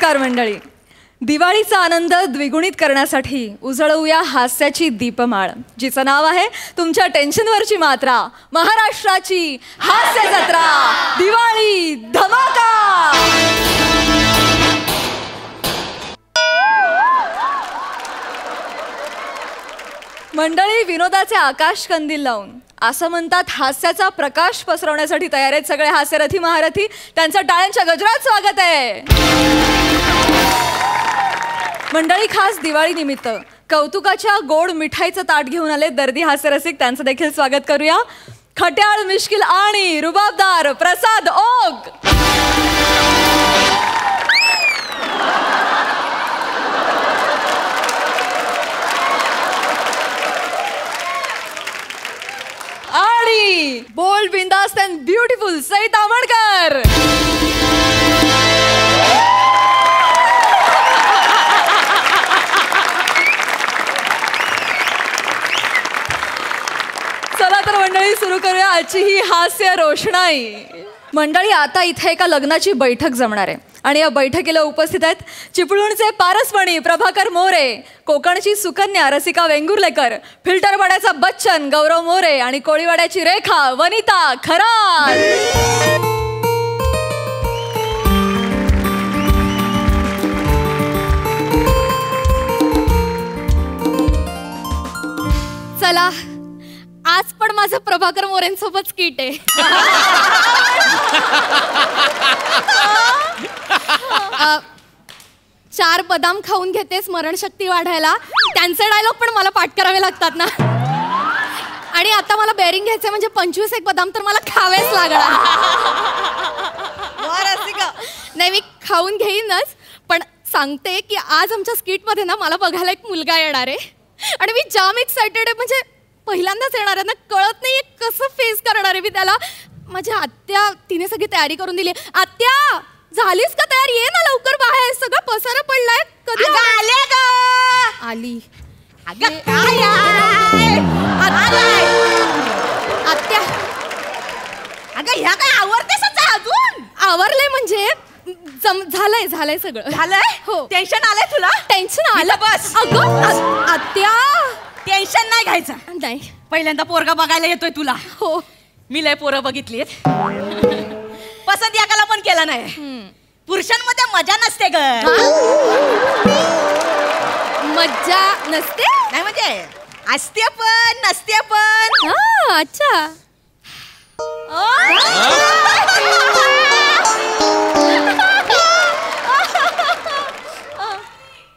नमस्कार मंडळी. दिवाळीचा आनंद द्विगुणित करण्यासाठी उजळवूया हास्याची दीपमाळ, जिचं नाव आहे तुमच्या टेन्शनवरची मात्रा. महाराष्ट्राची हास्य जत्रा, दिवाळी धमाका. मंडळी, विनोदाचे आकाश कंदील लावून असं म्हणतात हास्याचा प्रकाश पसरवण्यासाठी तयार आहेत सगळे हास्यरथी महारथी. त्यांचं टाळ्यांच्या गजरात स्वागत आहे. मंडळी, खास दिवाळी निमित्त कौतुकाच्या गोड मिठाईचं ताट घेऊन आले दर्दी हास्यरसिक. त्यांचं देखील स्वागत करूया. खट्याळ, मिश्किल आणि रुबाबदार प्रसाद ओक. आणि bold, बिंदास्त and beautiful Sai Tamankar. चला तर मंडळी, सुरू करूया आजची ही हास्य रोषणाई. मंडळी, आता इथे एका लग्नाची बैठक जमणार आहे आणि या बैठकीला उपस्थित आहेत चिपळूणचे पारसमणी प्रभाकर मोरे, कोकणची सुकन्या रसिका वेंगुर्लेकर, फिल्टरवाड्याचा बच्चन गौरव मोरे आणि कोळीवाड्याची रेखा वनिता खरात. चला, आज पण माझं प्रभाकर मोरेंसोबत स्किट आहे. चार बदाम खाऊन घेते स्मरणशक्ती वाढायला, त्यांचे डायलॉग पण मला पाठ करावे लागतात ना. आणि आता मला बेअरिंग घ्यायचं म्हणजे 25 बदाम तर मला खावेच लागणार. नाही, मी खाऊन घेईनच, पण सांगते की आज आमच्या स्किटमध्ये ना मला बघायला एक मुलगा येणार आहे आणि मी जाम एक्सायटेड आहे. म्हणजे पहिल्यांदाच येणार आहे ना, कळत नाहीये कसं फेस करणार आहे मी त्याला. माझ्या आत्या, तिने सगळी तयारी करून दिली. आत्या, झालीस का तयार? ये ना लवकर बाहेर, सगळं पसारा पडलाय. कधी आले ग? आली. आत्या, अगं ह्या काय आवरतेस अजून? आवरलंय म्हणजे झालंय सगळं. झालंय? हो. टेन्शन आलंय तुला? टेन्शन आलं. बस. अगं आत्या, टेन्शन नाही घ्यायचं. नाही, पहिल्यांदा पोरगा बघायला येतोय तुला. हो, मी लय पोरं बघितलीत, पसंत एकाला पण केला नाही. पुरुषांमध्ये मजा नसते ग. मज्जा नसते? नाही म्हणजे असते पण नसते पण. अच्छा.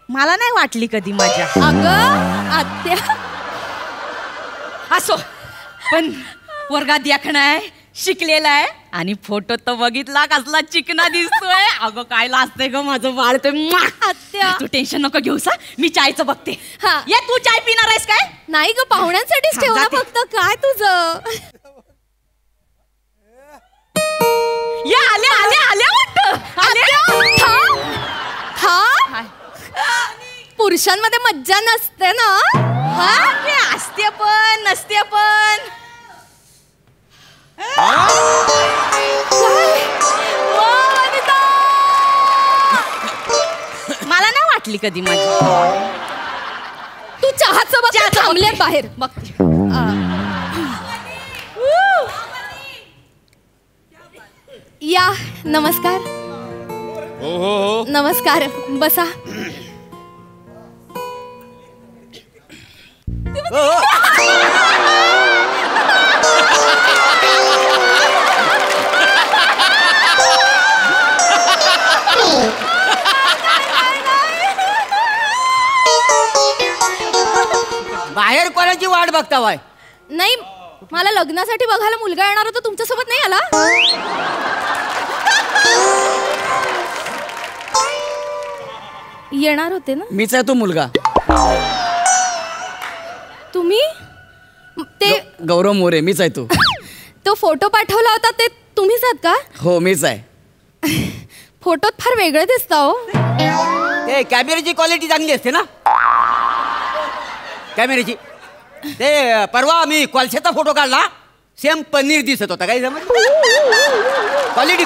मला नाही वाटली कधी मजा. अगं आत्या, असो, पण पोरगा देखणा आहे, शिकलेला आहे आणि फोटो तर बघितला कसला चिकना दिसतोय. अगं काय लाजते ग माझं बाळ. ते आत्या, तू टेन्शन नको घेऊसा, मी चायचं बघते. हा, ये, तू चाय पिणार आहेस काय? नाही ग, पाहुण्यांसाठीच ठेवला फक्त. काय तुझं? ये, आले आले आले पुरुषांमध्ये मज्जा नसते ना? असते पण नसते पण. मला नाही वाटली कधी मजा. तू चहाचं बघ, थांबले बाहेर बघ. या, नमस्कार. हो. नमस्कार, बसा. बाहेर कोणाची वाट बघता वाय? नाही, मला लग्नासाठी बघायला मुलगा येणार होता, तुमच्यासोबत नाही आला? येणार होते ना? मीच आहे तो मुलगा. तुम्ही? ते गौरव मोरे, मीच आहे तो. तो फोटो पाठवला होता ते तुम्हीच आहात का? हो, मीच आहे. फोटोत फार वेगळे दिसता हो. ते कॅमेऱ्याची क्वालिटी चांगली असते ना, कॅमेऱ्याची. ते परवा मी कोळशाचा फोटो काढला, सेम पनीर दिसत होता. काही समज क्वालिटी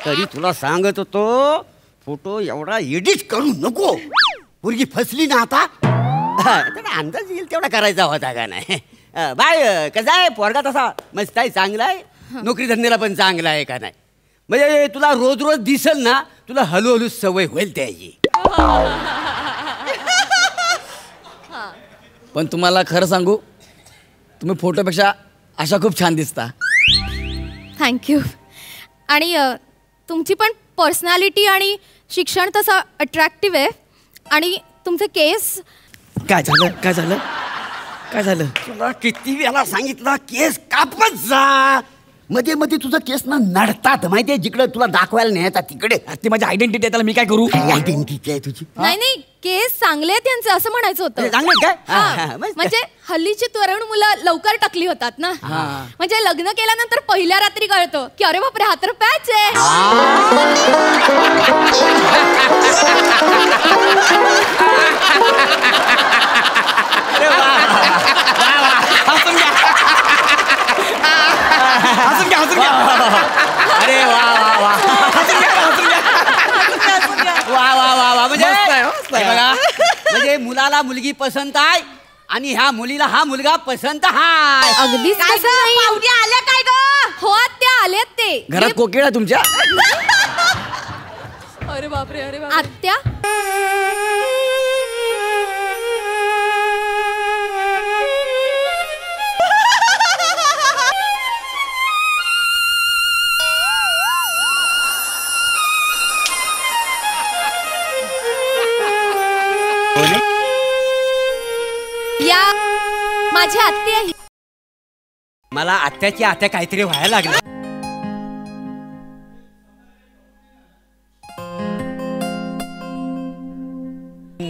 तरी तुला सांगत होतो फोटो एवढा एडिट करू नको. पोरगी फसली ना आता. तेवढा अंदाज येईल तेवढा करायचा होता का नाही. बाय कसा आहे पोरगा तसा मस्त आहे चांगला आहे. नोकरी धंद्याला पण चांगला आहे का नाही. म्हणजे तुला रोज रोज दिसल ना तुला हळूहळू सवय होईल त्याची. पण तुम्हाला खरं सांगू तुम्ही फोटोपेक्षा अशा खूप छान दिसता. थँक्यू. आणि तुमची पण पर्सनॅलिटी आणि शिक्षण तसं अट्रॅक्टिव्ह आहे. आणि तुमचे केस. काय झालं काय झालं काय झालं. तुला किती वेळा सांगितलं केस कापत जा. मध्ये मध्ये तुझं केस ना नडतात माहितीये. जिकडे तुला दाखवायला न्यायचा तिकडे. ती माझी आयडेंटिटी आहे त्याला मी काय करू. आयडेंटिटी आहे तुझी. नाही केस चांगले आहेत त्यांचे असं म्हणायचं होतं. चांगले काय हा, म्हणजे हल्लीची तरुण मुलं लवकर टकली होतात ना. म्हणजे लग्न केल्यानंतर पहिल्या रात्री कळतं की अरे बापरे हा तर पॅच आहे. अरे वा वा वा वा वा वा वा. म्हणजे बघा म्हणजे मुलाला मुलगी पसंत आहे आणि ह्या मुलीला हा मुलगा पसंत आहे. अगदीच तसं नाही. आल्या काय ग. हो आत्या आलेत ते घरात कोकिळ आहे तुमच्या. अरे बापरे अरे बापरे. आत्या. या माझी आत्या आहे. मला आत्याची आत्या काहीतरी व्हायला लागलं.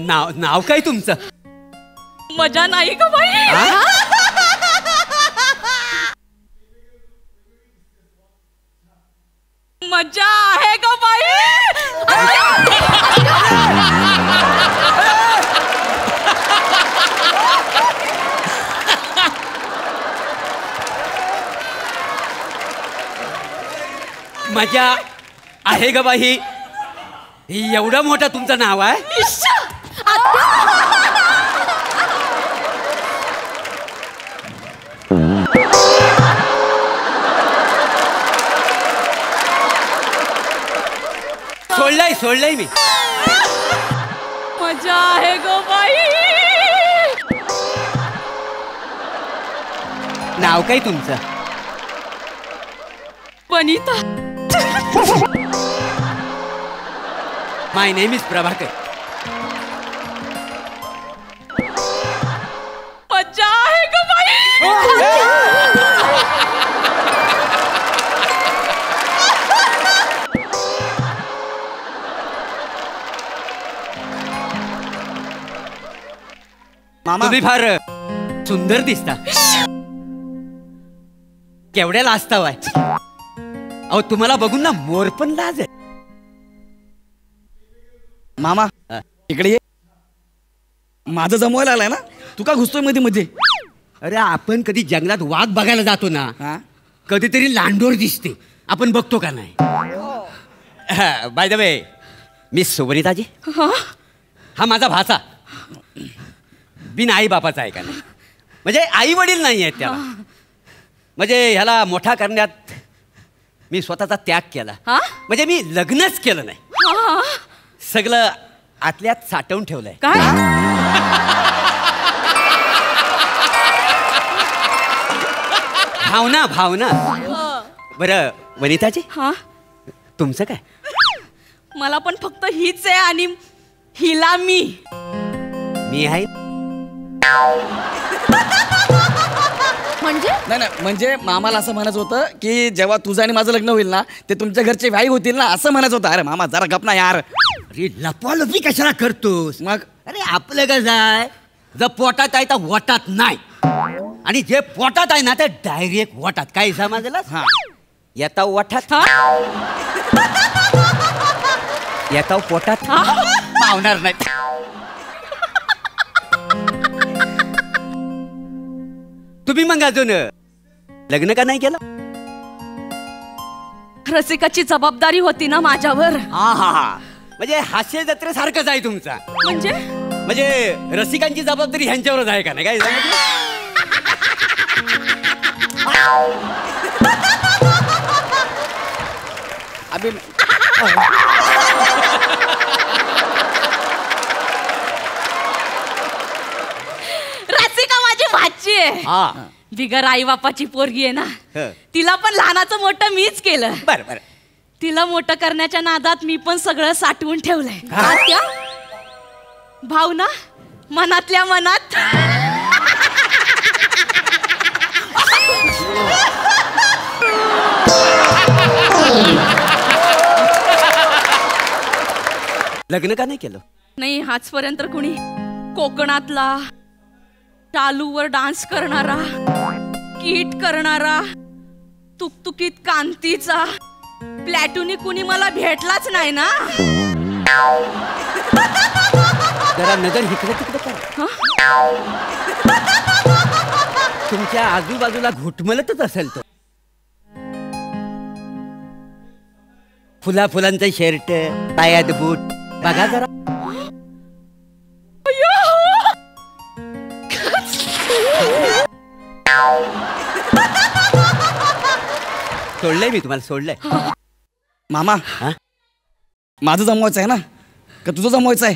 नाव नाव काय तुमचं. मजा नाही का बाई. मजा आहे का बाई. मजा आहे ग बाई. एवढं मोठं तुमचं नाव आहे. सोडलंय मी. मजा आहे ग बाई. नाव काय तुमचं. वनिता. माय नेम इज प्रभाकर. मजा आहे ग बाई. तुम्ही फार सुंदर दिसता. केवढ्या लाजता वाय. अहो तुम्हाला बघून ना मोर पण लाज आहे. मामा इकडे ये. माझं जमवायला आलाय ना तू का घुसतोय मध्ये मध्ये. अरे आपण कधी जंगलात वाघ बघायला जातो ना हा कधीतरी लांडोर दिसते. आपण बघतो का नाही. बाय द वे मिस सुवनिताजी. हा माझा भाचा बिन आई बापाचा आहे का नाही. म्हणजे आई वडील नाही आहेत त्याला. म्हणजे ह्याला मोठा करण्यात मी स्वतःचा त्याग केला. म्हणजे मी लग्नच केलं नाही. सगळं आतल्यात साठवून ठेवलंय. काय. भावना भावना. बरं वनिताजी हा तुमचं काय. मला पण फक्त हीच आहे आणि हिला मी आहे. म्हणजे नाही नाही म्हणजे मामाला असं म्हणायचं होतं की जेव्हा तुझं आणि माझं लग्न होईल ना ते तुमच्या घरचे व्याई होतील ना असं म्हणायचं होतं. अरे मामा जरा गप ना यार. अरे लपवालपी कशाला करतोस. मग अरे आपलं कसं आहे जर पोटात आहे तर वटात नाही. आणि जे पोटात आहे ना ते डायरेक्ट वटात. काय समजलं. हा येता वठात येता पोटात मावणार नाही. तुम्ही मग अजून लग्न का नाही केलं. रसिकाची जबाबदारी होती ना माझ्यावर. हा हा हा, म्हणजे हास्य जत्रेसारखंच आहे तुमचा. म्हणजे रसिकांची जबाबदारी ह्यांच्यावरच आहे का नाही काय? अभि रसिका माझी भाची आहे. हा बिगर आई बापाची पोरगी आहे ना. हं. तिला पण लहानाचं मोठं मीच केलं. बर बर. तिला मोठं करण्याच्या नादात मी पण सगळं साठवून ठेवलंय. आत्या भावना मनातल्या मनात. लग्न का नाही केलं? नाही आजपर्यंत कुणी कोकणातला चालूवर डान्स करणारा, कीट करणारा, तुकतुकीत कांतीचा प्लॅटूनी कुणी मला भेटलाच नाही ना. जरा नजर इकडे तिकडे करा. तुमच्या आजूबाजूला घुटमलतच असेल तो. फुलांचं शर्ट, पायात बूट बघा जरा. सोडलंय मी तुम्हाला, सोडलंय. मामा हा? माझं जमवायचं आहे ना का तुझं जमवायचं आहे?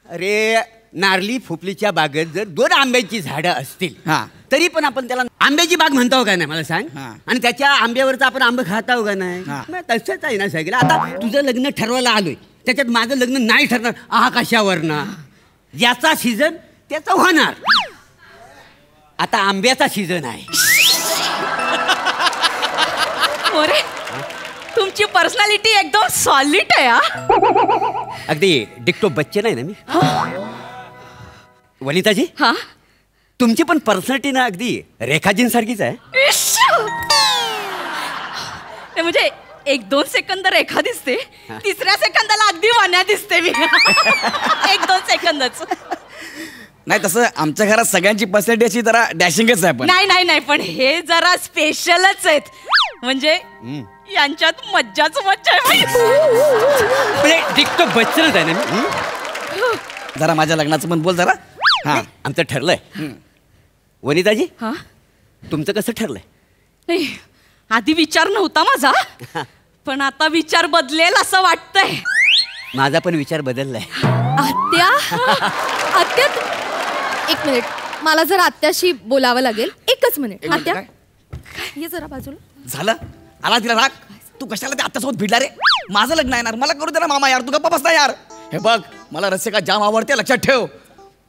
अरे नारली फुफलीच्या बागेत जर 2 आंब्याची झाडं असतील हा. तरी पण आपण त्याला आंब्याची बाग म्हणतो का नाही मला सांग? हा. आणि त्याच्या आंब्यावरचं आपण आंबे खाताव का नाही? हा. मग तसंच आहे ना सगळं. आता तुझं लग्न ठरवायला आलोय, त्याच्यात माझं लग्न नाही ठरणार. कशावर ना? ज्याचा सीझन त्याचा होणार. आता आंब्याचा सीझन आहे. मोरे तुमची पर्सनॅलिटी एकदम सॉलिड आहे. अगदी डिक्टो बच्चन आहे ना मी. वनिताजी, हा तुमची पण पर्सनॅलिटी ना अगदी रेखाजींसारखीच आहे. म्हणजे 1-2 सेकंद रेखा दिसते, तिसऱ्या सेकंदाला अगदी वाण्या दिसते मी. 1-2 सेकंदच. नाही तसं आमच्या घरात सगळ्यांची पर्सनॅलिटी अशी जरा डॅशिंगच आहे. पण नाही पण हे जरा स्पेशलच आहेत. म्हणजे यांच्यात मज्जाच मज्जा आहे. म्हणजे डिक्टो बच्चनच आहे ना मी. जरा माझ्या लग्नाचं पण बोल जरा. हा आमचं ठरलंय. वनिताजी, हा तुमचं कसं ठरलंय? नाही आधी विचार नव्हता माझा, पण आता विचार बदलेल असं वाटतंय. माझा पण विचार बदललाय. आत्या आत्या एक मिनिट, मला जरा आत्याशी बोलावं लागेल. एकच मिनिट. आत्या काय? ये जरा बाजूला. झालं आला तिला राग. तू कशाला ते आत्यासोबत भिडला रे? माझं लग्न आहे ना, मला करू दे ना मामा. यार तू गप्पा बसता यार. हे बघ मला रसिका जाम आवडते, लक्षात ठेव.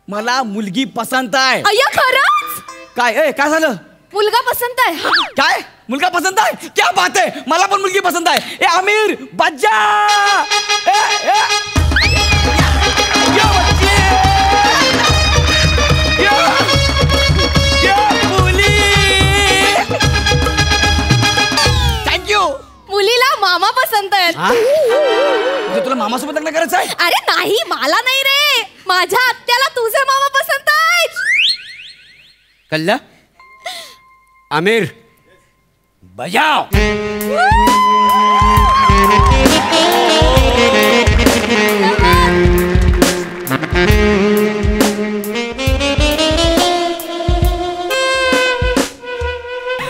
मला मुलगी पसंत आहे. अय्या खरंच काय काय झालं? मुलगा पसंत आहे. काय मुलगा पसंत आहे? क्या बात आहे, मला पण मुलगी पसंत आहे. ए आमिर बज्जा, थँक्यू. मुलीला मामा पसंत आहेत. म्हणजे तुला मामासोबत लग्न करायचं आहे? अरे नाही, मला नाही रे, माझ्या आत्याला तुझे मामा पसंत आहेत. कल्ला आमिर बजाव.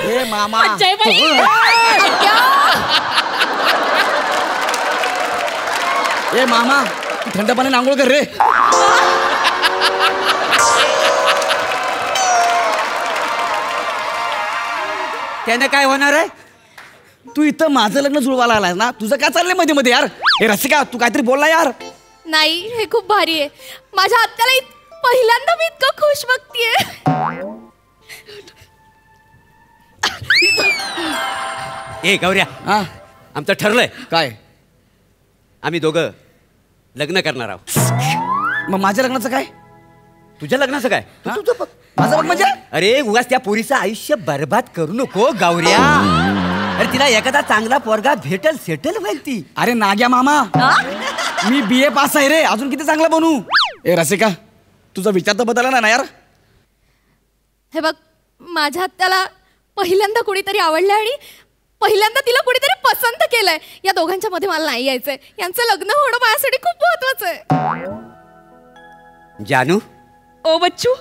हे मामा जय बाई. ए मामा तू थंड पाण्याने आंघोळ कर रे. त्याने काय होणार आहे? तू इथं माझं लग्न जुळवायला आलाय ना, तुझं काय चाललंय मध्ये मध्ये यार? हे रसिका तू काहीतरी बोलला यार. नाही हे खूप भारी आहे. माझ्या आत्याला पहिल्यांदा मी इतकं खुश बघतीये. ए गौऱ्या, हा आमचं ठरलंय. काय? आम्ही दोघं लग्न करणार आहोत. मग माझ्या लग्नाचं काय? तुझ्या लग्नाचं काय? हा? माझं बघ म्हणजे अरे उगाच त्या पोरीचं आयुष्य बर्बाद करू नको गौऱ्या. अरे तिला एखादा चांगला पोरगा भेटल, सेटल होईल ती. अरे नाग्या मामा, मी BA पास आहे रे, अजून किती चांगला बनू. ए रसिका तुझा विचार तर बदलला ना यार. हे बघ माझ्या आत्याला पहिल्यांदा कोणीतरी आवडलं आणि पहिल्यांदा तिला कुणीतरी पसंत केलंय. या दोघांच्या मध्ये मला नाही यायचंय. यांचं लग्न होणं माझ्यासाठी खूप महत्वाचं आहे. जानू. ओ बच्चू.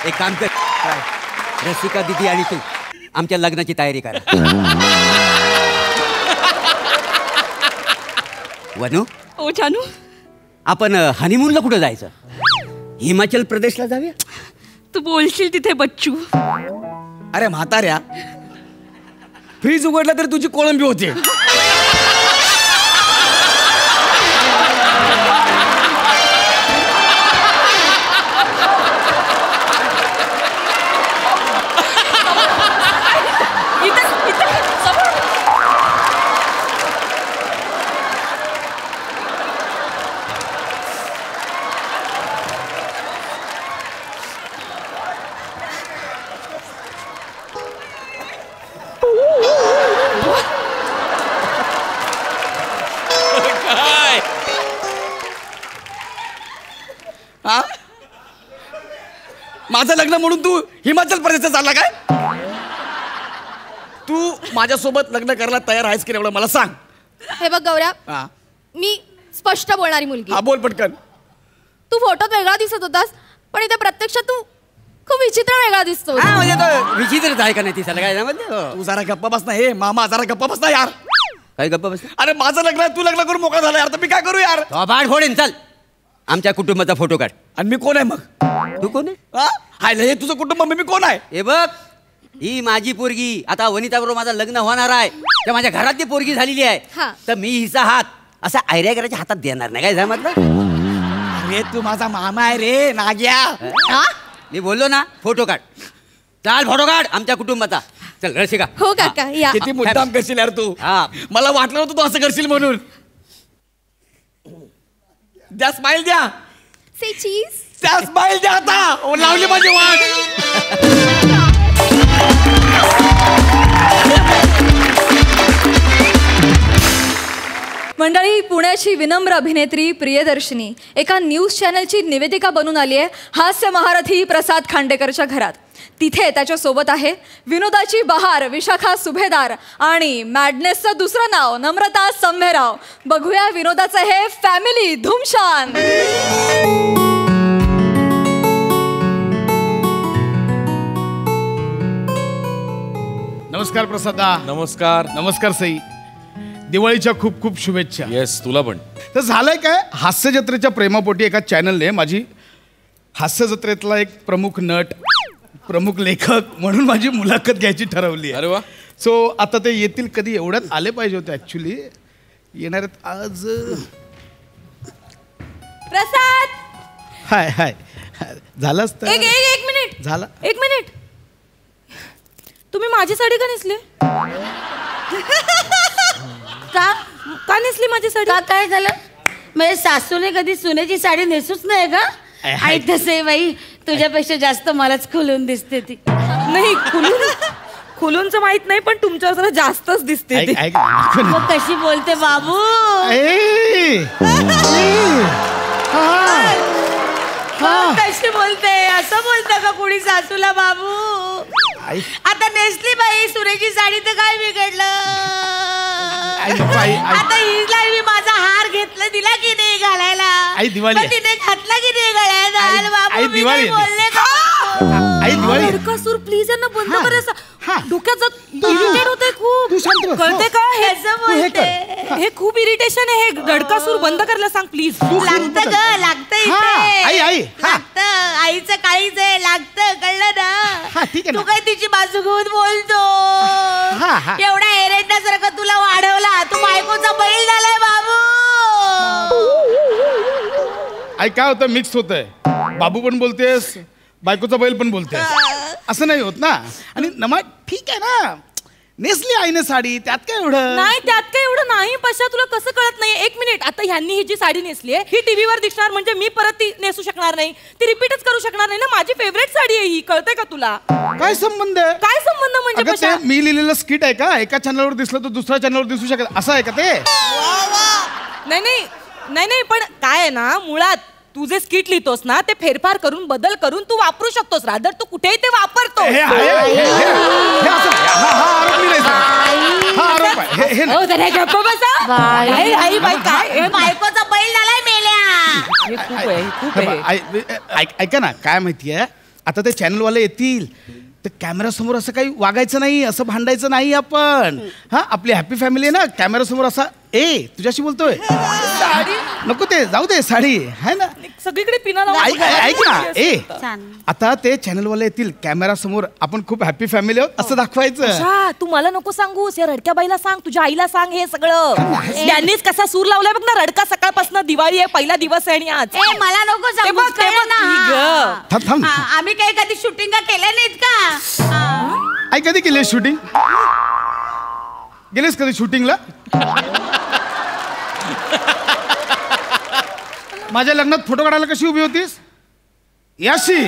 एक काम कर, रसिका दीदी आणि तू आमच्या लग्नाची तयारी करा. वनू. ओ जानू. आपण हनीमूनला कुठं जायचं? हिमाचल प्रदेशला जाऊया. तू बोलशील तिथे बच्चू. अरे म्हाताऱ्या, फ्रीज उघडला तरी तुझी कोळंबी होते. हा? माझं लग्न म्हणून तू हिमाचल प्रदेशचा चालला काय? तू माझ्यासोबत लग्न करायला तयार आहेस की नाही एवढं मला सांग. हे बघ गौऱ्या, हा मी स्पष्ट बोलणारी मुलगी. हा, बोल पटकन. तू फोटोत वेगळा दिसत होतास, पण इथे प्रत्यक्षात तू खूप विचित्र वेगळा दिसतो. हा, म्हणजे तो विचित्रच आहे का नाही तिचा काय म्हणजे? तू जरा गप्पा बस ना. हे मामा जरा गप्पा बस ना यार. काय गप्पा बस? अरे माझं लग्न आहे, तू लग्न करून मोकळा झाला यार. तर मी काय करू यार? बाड फोडेन. चल आमच्या कुटुंबाचा फोटो काढ. आणि मी कोण आहे मग? तू कोण आहे? हा? हाय, हे तुझं कुटुंब, मी कोण आहे? हे बघ, ही माझी पोरगी. आता वनिता बरोबर माझं लग्न होणार आहे. त्या माझ्या घरातली पोरगी झालेली आहे. हा. तर मी हिचा हात असा आयऱ्या करायच्या हातात देणार नाही. काय समजलं? अरे तू माझा मामा आहे रे नाग्या. मी बोललो ना, फोटो काढ. चाल फोटो काढ आमच्या कुटुंबाचा. चल रसिका. हो काका, या. किती मुद्दाम करशील यार तू. हा. मला वाटलं नव्हतं तू असं करशील म्हणून. द्या स्माइल द्या. से चीज. त्या स्माइल द्या आता. ओ, लावली माझी वाट. मंडळी, पुण्याची विनम्र अभिनेत्री प्रियदर्शनी एका न्यूज चॅनलची निवेदिका बनून आली आहे हास्य महारथी प्रसाद खांडेकरच्या घरात. तिथे त्याच्यासोबत आहे विनोदाची बहार विशाखा सुभेदार आणि मॅडनेसचं दुसरं नाव नम्रता संभेराव. बघूया विनोदाचं हे फॅमिली धुमशान. नमस्कार प्रसादा. नमस्कार. नमस्कार सई. दिवाळीच्या खूप खूप शुभेच्छा. येस, तुला पण. तर झालंय काय, हास्य जत्रेच्या प्रेमापोटी एका चॅनलने माझी हास्य जत्रेतला एक प्रमुख नट, प्रमुख लेखक म्हणून माझी मुलाखत घ्यायची ठरवली आहे. अरे वा. सो आता ते येतील कधी, एवढ्यात आले पाहिजे होते ऍक्च्युली. येणार आहेत आज. प्रसाद. हाय हाय. झालं असतं. एक मिनिट. झालं. एक मिनिट. तुम्ही माझी साडी का नेसली? का नेसली माझी साडी? का काय झालं? म्हणजे सासूने कधी सुनेची साडी नेसूच नाही का? आई तसे बाई, तुझ्यापेक्षा जास्त मलाच खुलून दिसते ती. नाही, खुलूनच माहित नाही, पण तुमच्यावर जरा जास्तच दिसते ती. ऐक, मग कशी बोलते बाबू? कशी बोलते? असं बोलतं का कुणी सासूला बाबू? आता नेसली बाई सुनेची साडी तर काय बिघडलं? आता हिला मी माझा हार घेतला, दिला की नाही घालायला? आई दिवाळी आहे. तिने घातला की नाही गळ्यात? बाबू मी दिवाळी नाही बोलले का? आई दिवाळी. सूर प्लीज यांना बंद करायचं. हा. डोक्यात इरिटेट होते खूप. तू शांत बस. कळते का? असं बोलते. हे खूप इरिटेशन आहे. हे रडकासूर बंद करायला सांग प्लीज. लागतं ग, लागतं इथे. आई. लागतं. आईचं काळीच आहे, लागतं, कळलं ना? ठीक आहे ना. तू काय तिची बाजू घेऊन बोलतो? हा. एवढा एरंडासारखं तुला वाढवला, तू बायकोचा बैल झालाय बाबू. आई काय होतं, मिक्स होतंय. बाबू पण बोलतेस, बायकोचा बैल पण बोलतेस. असं नाही होत ना. आणि नमा ठीक आहे ना, नेसली आईने साडी, त्यात काय एवढं. नाही त्यात काय एवढं नाही. पश्चा तुला कसं कळत नाही. एक मिनिट, आता ह्यांनी ही जी साडी नेसली आहे ही टीव्हीवर दिसणार म्हणजे मी परत ती नेसू शकणार नाही, ती रिपीटच करू शकणार नाही ना. माझी फेवरेट साडी आहे ही, कळतंय का तुला? काय संबंध आहे? काय संबंध म्हणजे अगं, पश्चा? ते मी लिहिलेलं स्किट आहे का? एका चॅनलवर दिसलं तर दुसऱ्या चॅनलवर दिसू शकत असं आहे का ते? नाही नाही नाही नाही, पण काय आहे ना, मुळात तू जे स्किट लिहितोस ना ते फेरफार करून बदल करून तू वापरू शकतोस. रादर तू कुठेही ते वापरतो. हे असं हा आरोप मी नाही सांगत. हा आरोप आहे. हे नाही. जरा गप्प बसा. आई बाई काय बायकोचा बैल झालाय मेल्या. खूप आहे. ऐका ना, काय माहितीये, आता ते चॅनलवाले येतील तर कॅमेरा समोर असं काही वागायचं नाही, असं भांडायचं नाही आपण. हा, आपली हॅपी फॅमिली आहे ना, कॅमेरा समोर असा तुझ्याशी बोलतोय. नको ते जाऊ दे, साडी आहे ना सगळीकडे पिना ऐक ना. आता ते चॅनलवाले येतील, कॅमेरा समोर आपण खूप हॅपी फॅमिली आहोत असं दाखवायचं. तू मला नको सांगूस, या रडक्या बाईला सांग, तुझ्या आईला सांग हे सगळं. त्यांनीच कसा सूर लावलाय बघ ना. रडका सकाळपासून दिवाळी आहे, पहिला दिवस आहे आणि आज. मला नको सांगू. थांब. आम्ही काही कधी शूटिंग केल्या नाहीत का? आई कधी केली शूटिंग? गेलेस कधी शूटिंगला? माझ्या लग्नात फोटो काढायला कशी उभी होतीस? याशी.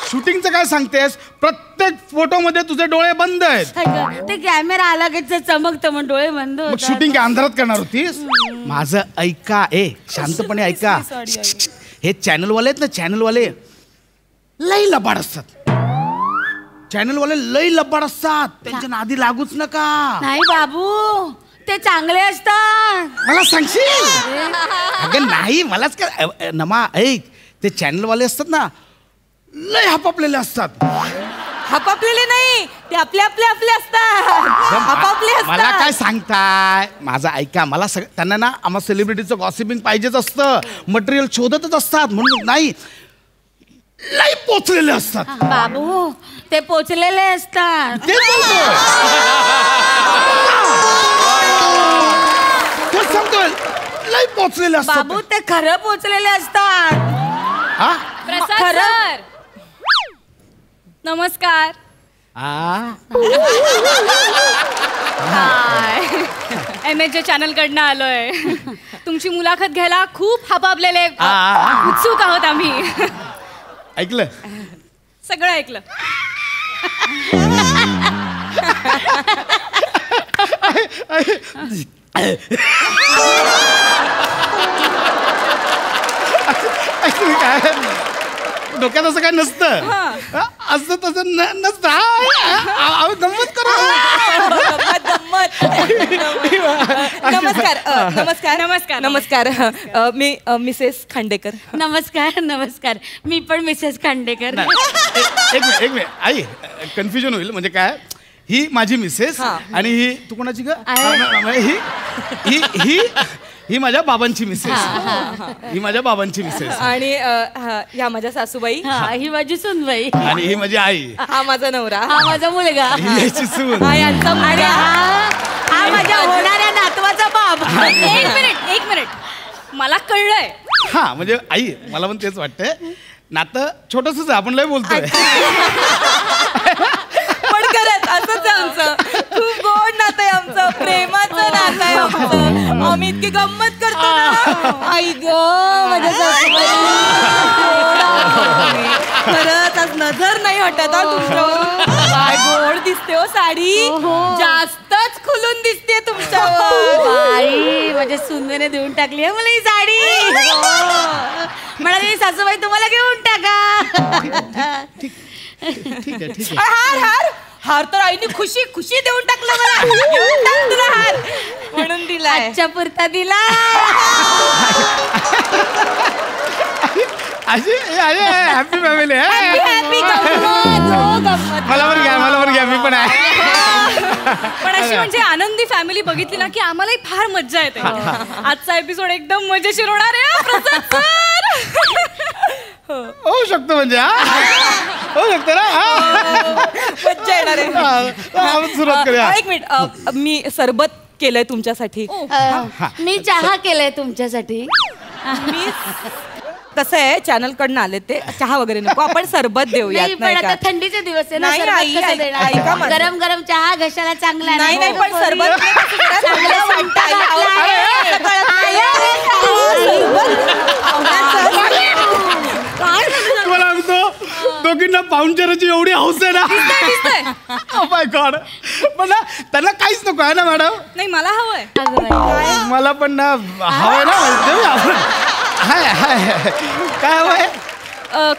शूटिंगचं काय सांगतेस? प्रत्येक फोटो मध्ये तुझे डोळे बंद आहेत. ते कॅमेरा आला की चमकतं मग डोळे बंद मग शूटिंग काय अंधारात करणार होतीस? माझं ऐका, शांतपणे ऐका. हे चॅनलवाले आहेत ना, चॅनलवाले लई लबाड असतात. चॅनलवाले लई लबाड असतात, त्यांच्या नादी लागूच नका. नाही बाबू, ते चांगले असतात. मला सांगशील? अगं नाही, मलाच काय नमा, ऐक, ते चॅनलवाले असतात ना लय हापापलेले असतात. हापापलेले नाही, ते आपले असतात. मला काय सांगताय? माझं ऐका, मला त्यांना ना आम्हा सेलिब्रिटीचं गॉसिपिंग पाहिजेच असतं, मटेरियल शोधतच असतात. म्हणून नाही, लय पोचलेले असतात. बाबू, ते पोचलेले असतात. सांगतोय लय पोचलेले असतात. बाबू, ते खरं पोचलेले असतात. हा, खरं. नमस्कार. MHJ चॅनल कडनं आलोय. तुमची मुलाखत घ्यायला खूप हापापलेले उत्सुक आहोत आम्ही. ऐकलं? सगळं ऐकलं. काय डोक्यात असं काय नसतं. असं तसं नसतं. गंमत करू. नमस्कार. मी मिसेस खांडेकर. नमस्कार. मी पण मिसेस खांडेकर. एक मिनिट आई, कन्फ्युजन होईल. म्हणजे काय, ही माझी मिसेस आणि ही तू कोणाची ग? ही माझ्या बाबांची मिसेस. ही माझ्या बाबांची मिसेस. आणि ह्या माझ्या सासूबाई. ही माझी सुनबाई. आणि ही माझी आई. हा माझा नवरा. हा माझा मुलगा. ही याची सून. हा यांचा मुलगा. हा माझ्या होणाऱ्या नातवाचा बाप. एक मिनिट, मला कळलंय. हा, म्हणजे आई, मला पण तेच वाटतंय. नातं छोटंसंच आहे, आपण लय बोलतोय. पण खरंच असंच आहे आमचं. खूप गोड नातं आहे आमचं, प्रेमाचं नातं आहे आमचं. आम्ही इतकी गंमत करतो ना. आई ग माझ्या सासूबाई. खरंच आज नजर नाही हटत हा तुमच्यावर. काय गोड दिसते हो साडी. जास्तच खुलून दिसते तुमच्यावर. बाई, माझ्या सुंदरने देऊन टाकली आहे मला ही साडी. म्हणाली सासूबाई तुम्हाला घेऊन टाका. ठीक आहे. हार तर आईने खुशी देऊन टाकलं मला. घेऊन टाक तुला हार म्हणून दिलाय. आजच्या पुरता दिला. Happy family. मला पण घ्या, मी पण आहे. पण अशी म्हणजे आनंदी फॅमिली बघितली ना की आम्हालाही फार मज्जा येते. आजचा एपिसोड एकदम मजेशीर होणार आहे प्रसाद सर. होऊ शकतो म्हणजे. होऊ शकतो ना. मज्जा येणार आहे. सुरुवात करूया. एक मिनिट, मी सरबत केलंय तुमच्यासाठी. मी चहा केलाय तुमच्यासाठी. मी कसं आहे चॅनल कडनं आले ते चहा वगैरे नको आपण सरबत देऊयात नाही पण आता थंडीचे दिवस आहे ना, नाही, सरबत आई, कसं ऐका देणार? माझं. गरम गरम चहा घशाला चांगला आहे ना. नाही पण हो, सरबत चांगलं सुंठ घातलं तुम्हाला सांगतो दोघींना पाहुणचाराची एवढी हौस आहे ना. Oh my God. पण ना त्यांना काहीच नको आहे ना मॅडम. नाही मला हवंय मला पण ना हवंय ना आपण हाय हाय काय हवंय.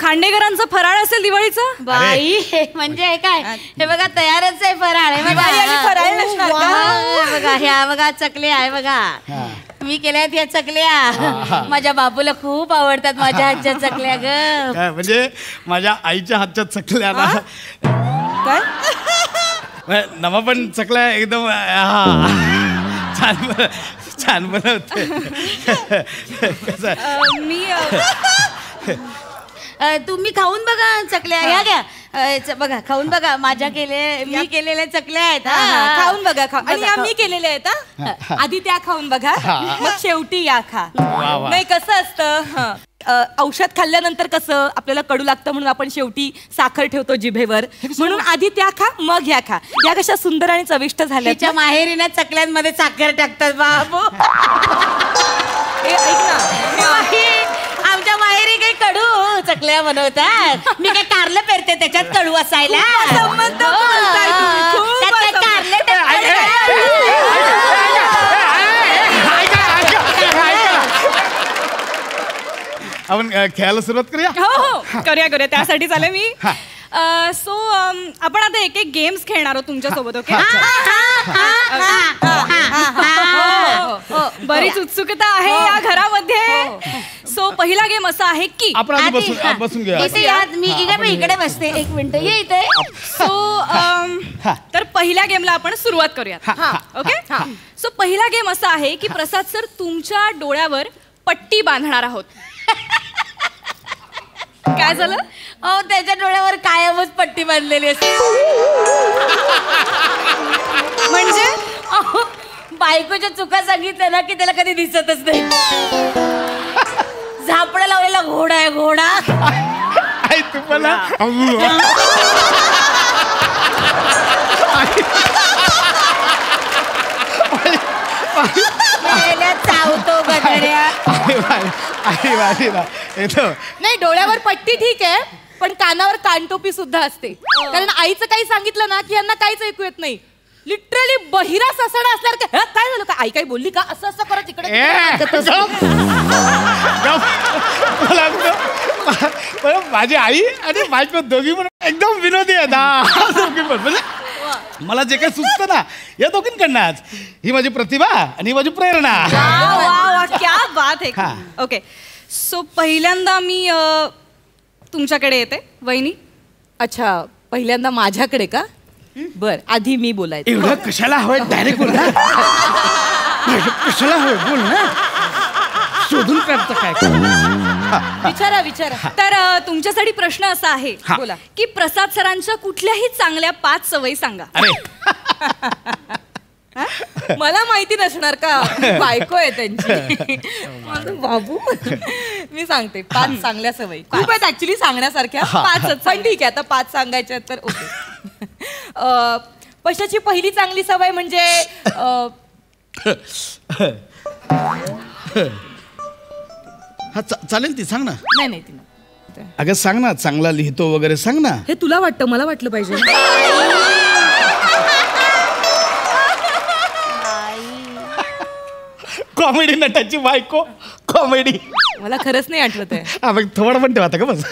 खांडेकरांचं फराळ असेल दिवाळीचं. बाई म्हणजे हे काय हे बघा तयारच आहे फराळ आहे बघा. दिवाळी आणि फराळ नसणार का? वाव, बघा ह्या बघा चकल्या आहे बघा. मी केल्यात या चकल्या माझ्या बाबूला खूप आवडतात माझ्या हातच्या चकल्या ग. काय म्हणजे माझ्या आईच्या हातच्या चकल्या ना. काय नमा पण चकल्या एकदम छान बनवते. मी तुम्ही खाऊन बघा चकल्या ह्या घ्या. बघा खाऊन बघा माझ्या मी केलेल्या चकल्या आहेत. खाऊन बघा आणि बघा, आम्ही केलेले आहेत हा. आधी त्या खाऊन बघा मग शेवटी या खा. वा. नाही कसं असतं औषध खाल्ल्यानंतर कसं आपल्याला कडू लागतं म्हणून आपण शेवटी साखर ठेवतो जिभेवर म्हणून आधी त्या खा मग या खा. या कशा सुंदर आणि चविष्ट झाल्या तिच्या माहेरीनं चकल्यांमध्ये साखर टाकतात बाबू. ऐक ना आमच्या माहेरी काही कडू चकल्या बनवतात. मी काय कारलं पेरते त्याच्यात कडू असायला. संबंध बोलताय तुम्ही, खूप त्यात काय संबंध. कारलं आपण खेळायला सुरुवात करूया. हो करूया त्यासाठी चालेल मी. सो आपण आता एक एक गेम्स खेळणार आहोत तुमच्या सोबत. ओके बरीच उत्सुकता आहे या घरामध्ये. सो पहिला गेम असा आहे की आपण आधी बसून घेऊया. इथे या, मी इकडे बसते. एक मिनिट ये इथे. सो तर पहिल्या गेमला आपण सुरुवात करूयात. ओके सो पहिला गेम असा आहे की प्रसाद सर तुमच्या डोळ्यावर पट्टी बांधणार आहोत. काय झालं. अहो त्याच्या डोळ्यावर कायमच पट्टी बांधलेली असते. म्हणजे अहो, बायकोच्या चुका सांगितल्या ना की त्याला कधी दिसतच नाही. झापडा लावलेला घोडा आहे घोडा. आई तुम्हाला चावतो गजड्या. नाही डोळ्यावर पट्टी ठीक आहे पण कानावर कानटोपी सुद्धा असते. कारण आईचं काही सांगितलं ना की यांना काहीच ऐकू येत नाही. लिटरली बहिरा ससडा असणार का काय झालं का आई काही बोलली का असं असं करत इकडे माझी आई आणि बायको दोघी म्हणून एकदम विनोदी आहेत. मला जे काही सुचतं ना या दोघींकडनंच. ही माझी प्रतिभा आणि ही माझी प्रेरणा. क्या बात आहे. ओके सो पहिल्यांदा मी तुमच्याकडे येते वहिनी. अच्छा पहिल्यांदा माझ्याकडे का बर आधी मी बोलायचं. एवढं कशाला हवंय डायरेक्ट बोल ना. कशाला हवंय बोल ना. शोधून काढतं काय. विचारा. तर तुमच्यासाठी प्रश्न असा आहे बोला की प्रसाद सरांच्या कुठल्याही चांगल्या 5 सवयी सांगा. मला माहिती नसणार का बायको आहे त्यांची. बाबू मी सांगते 5 चांगल्या सवयी खूप आहेत ऍक्च्युली सांगण्यासारख्या 5च पण ठीक आहे आता 5 सांगायच्या तर ओके. पशाची पहिली चांगली सवय म्हणजे चालेल ती सांग ना. नाही ती अगं सांग ना चांगला लिहितो वगैरे सांग ना. हे तुला वाटतं मला वाटलं पाहिजे. कॉमेडी नटाची बायको कॉमेडी. मला खरंच नाही आठवत आहे. थोडं पण ठेवा का बस.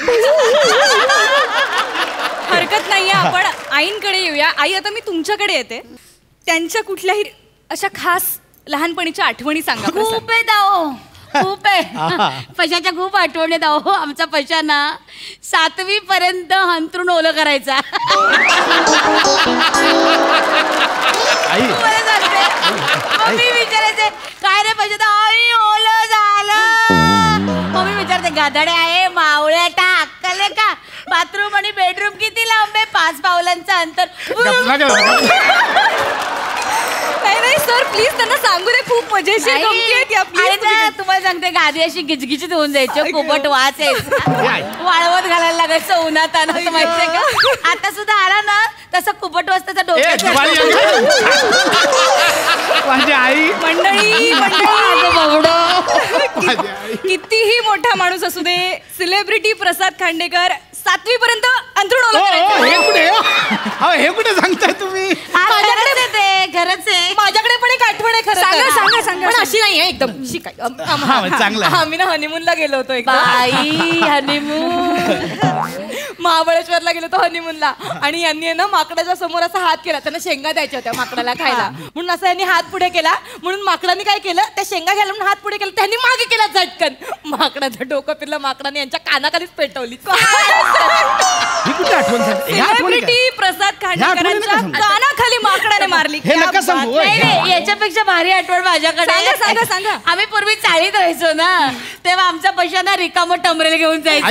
हरकत नाहीये आपण आईंकडे येऊया. आई आता मी तुमच्याकडे येते. त्यांच्या कुठल्याही अशा खास लहानपणीच्या आठवणी सांगा. खूप आहे दाओ खूप आहे. पशाच्या खूप आठवणी दाओ. आमचा पशा ना 7वी पर्यंत हंतरून ओलं करायचा. मला सांगते मम्मी विचारायचे काय रे पशा. आई ओलं झालं. मम्मी विचारते गाधडे आहे मावळ्या टा अक्कल आहे का. बाथरूम आणि बेडरूम किती लांब आहे. 5 पावलांचं अंतर. नाही सर प्लीज त्यांना सांगू दे, खूप मजेशीर गमती आहे ती आपली. आणि ना, तुम्हाला सांगते गादी अशी गिचगिचीत होऊन जायची, पोपट वाच वाळवत घालायला लागायचं उन्हात आणत माहितीये का. आता सुद्धा आला ना तसं कुपट वाज त्याचा डोक्यात माझी आई मंडळी कितीही मोठा माणूस असू दे, सेलिब्रिटी प्रसाद खांडेकर 7वी पर्यंत अंथरूण हे कुठे सांगताय तुम्ही? खरंच आहे. माझ्याकडे पण एक आठवण आहे खरं तर. सांगा पण अशी नाही आहे एकदम. शिकाय चांगलं आहे. आम्ही ना हनीमूनला गेलो होतो एकदा. बाई हनीमून महाबळेश्वरला गेलो होतो हनीमूनला. आणि यांनी ना माकडाच्या समोर असा हात केला, त्यांना शेंगा द्यायच्या होत्या माकडाला खायला म्हणून असं यांनी हात पुढे केला. म्हणून माकडाने काय केलं, त्या शेंगा घ्यायला म्हणून हात पुढे केला, त्यांनी मागे केला झटकन. माकडाचं डोकं फिरलं, माकडाने यांच्या कानाखालीच पेटवली. ही कुठे आठवण सांगते? सेलिब्रिटी प्रसाद खांडेकरांच्या कानाखाली माकडाने मारली. हे नका सांगू. नाही नाही, याच्यापेक्षा भारी आठवण माझ्याकडे. सांगा. आम्ही पूर्वी चाळीत राहायचो ना, तेव्हा आमचा पैशाना रिकामं टमरेल घेऊन जायचं.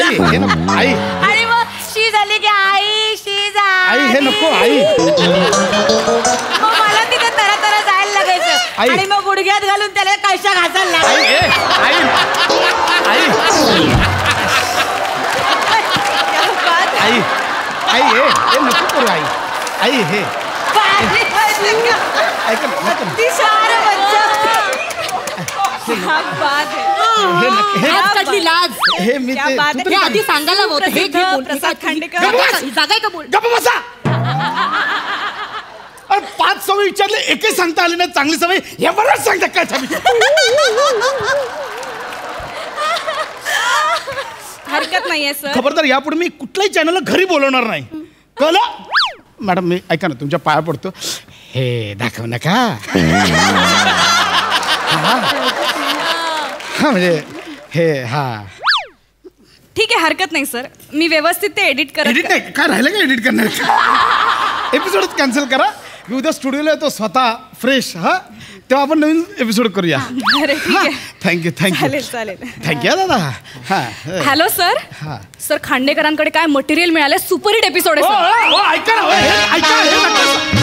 आई आणि मग शी झाली की आई शी जा आई हे नको आई. मग मला तिथे तरा तरा जायला लागायचं. आई. आणि मग गुडघ्यात घालून त्याला कशा घासायला लागायचं. आई हे नको करू आई. आई हे ऐका ना, हे मी ते आधी सांगायला होतं. हे घे बोल. प्रसाद खांडेकर जागा आहे का बोल. गप्प बसा. अरे 5 सवयी विचारले, एकही सांगता आली नाही चांगली सवय. हे बरंच सांगता काय सवयी. हरकत नाहीये सर. खबरदार, यापुढे मी कुठल्याही चॅनलला घरी बोलवणार नाही, कळलं? मॅडम मी ऐका ना, तुमच्या पाया पडतो. हे दाखव नका. हा म्हणजे हे ठीक आहे, हरकत नाही सर. मी व्यवस्थित ते एडिट एडिट नाही काय राहिलं का एडिट करणार? एपिसोडच कॅन्सल करा. मी उद्या स्टुडिओला येतो स्वतः फ्रेश. तेव्हा आपण नवीन एपिसोड करूया. थँक्यू चालेल. थँक्यू दादा. Hello sir. सर खांडेकरांकडे काय मटेरियल मिळालं? सुपरहिट एपिसोड आहे. ऐका ना, ऐका